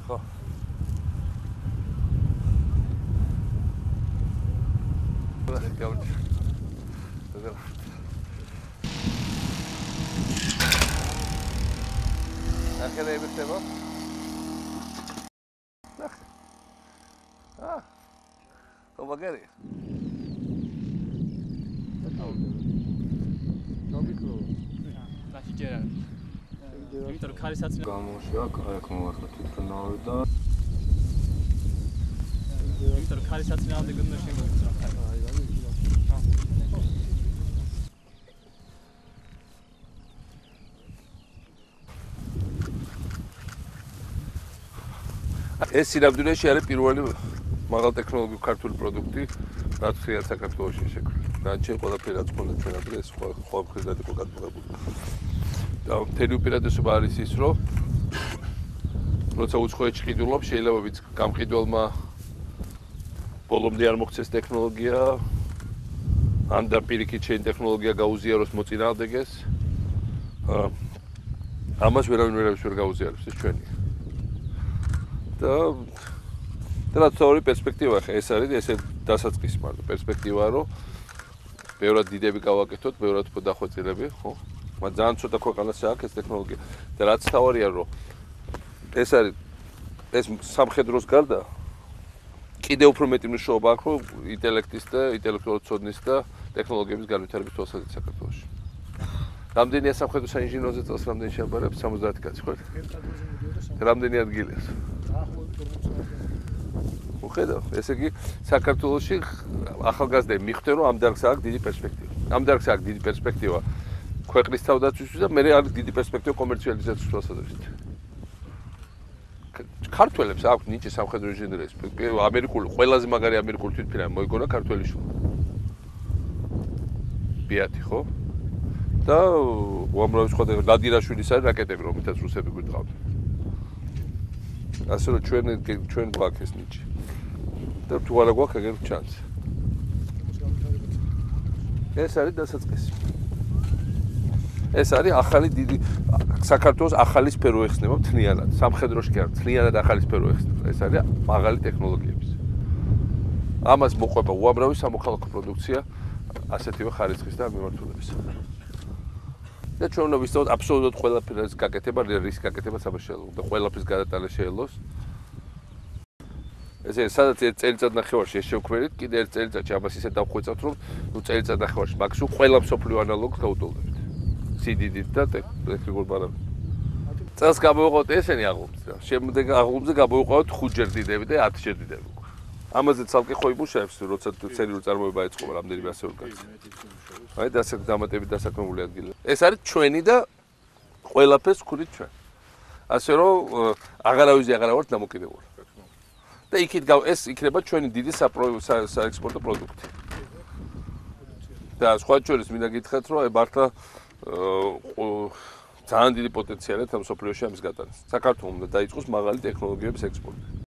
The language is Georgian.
ხო. ნახელები ხდება? ნახე. კომაგერი. ნახიჯერა. იმიტომ რომ ქარისაცმელი გამოშვა, აქ მოვარხა თვითონავე და იმიტომ რომ ქარისაცმელამდე გუნდა შემოგიწრა ხარ. ეს სინამდვილეში არის პირველი მაღალტექნოლოგიური ქართული პროდუქტი, რაც ხშირად საქართველოში შექმნა. განჩენ ყველაფერი რაც ქონდა ჩვენამდე ეს ყოველდღიურად იყო გადმოღებული. და მთელი უპირატესობა არის ის, რომ როცა უცხოეთში ყიდულობ, შეიძლება ვიცი გამყიდველმა ბოლომდე არ მოხდეს ტექნოლოგია, ან და პირიქით შენ ტექნოლოგია გაუზიაროს მოწინააღმდეგეს. ამას ვერავის ვერ გაუზიარებს ეს ჩვენი. და რაც ორი პერსპექტივა ხა ეს არის ესე დასაწყისი მარტო პერსპექტივაა რომ ბევრად დიდები გავაკეთოთ, ბევრად უფრო დახვეწილები, ხო? მაგრამ ძალიან ცოტა ქვეყანას აქვს ეს ტექნოლოგია. და რაც თავარია რომ ეს არის ეს სამხედროს გარდა კიდევ უფრო მეტი მნიშვნელობა აქვს რომ ინტელექტის და ინტელექტუალური ცოდნის და ტექნოლოგიების განვითარების თვალსაზრისით საქართველოში. რამდენია სამხედრო საინჟინეროზე წელს რამდენი შეაბარებს 70 კაცი ხო? რამდენი ადგილია? ხედავ, ესე იგი საქართველოში ახალგაზრდები მიხვდნენ რომ ამ დარგს აქვს დიდი პერსპექტივა. ამ დარგს აქვს დიდი პერსპექტივა ქვეყნის თავდაცვისთვის და მე არის დიდი პერსპექტივა კომერციალიზაციის თვალსაზრისით. ქართველებს აქვს ნიჭი სამხედრო ინჟინერიის. ამერიკული ყველაზე მაგარი ამერიკული თვითმფრინავი მოიგონა ქართველი შვილი. ბიათი ხო? და უამრავი სხვა ლადირაშვილის არის რაკეტები რომელთაც რუსები გვიტყავდნენ. ასე რომ ჩვენ გვაქვს ეს ნიჭი. და თუ არა გვაქვს ეგრე ჩანს. ეს არის დასაწყისი. ეს არის ახალი დიდი საქართველოს ახალი სფერო ეხსნება მთლიანად. სამხედროში კი არა, მთლიანად ახალი სფერო ეხსნება. ეს არის მაღალი ტექნოლოგიების. ამას მოყვება უამრავი სამოქალაქო პროდუქცია ასეთივე ხარისხის და მიმართულების. და ჩვენ უნდა ვისწავლოთ აბსოლუტურად ყველაფერს გაკეთება, რის გაკეთება სამშელო და ყველაფრის გადატანა შეელოს. ესე სადაც ერთ წელიწად ნახევარში ეს შევქმნით, კიდე ერთ წელიწადში ამას ისე დავხვეწავთ, რომ წელიწად ნახევარში მაქსიმუმ ყველა მსოფლიო ანალოგს გაუტოლდებთ. CDD-ით და ტექნიკურ პარამეტრებს. წელს გამოვიყავთ ესენი აღულმზე. შემდეგ აღულმზე გამოვიყავთ 5-ჯერ დიდები და 10-ჯერ დიდები. ამაზე ცალკე ხო იმუშავებს, როცა სერიოზული წარმოება ეწყობა რამდენიმე ასეული კაცი. აი დამატებით დასაქმებული ადგილი. ეს არის ჩვენი და ყველაფერს ვქურით ჩვენ. ასე რომ აღარავის აღარა ვართ დამოკიდებული. და იქით ეს იქნება ჩვენი დიდი საექსპორტო პროდუქტი. და სხვა შორის მინდა გითხრათ, რომ მართლა ძალიან დიდი პოტენციალია ამ სოფლიოში ამის გატანას. საქართველოს უნდა დაიწყოს მაღალი ტექნოლოგიების ექსპორტი.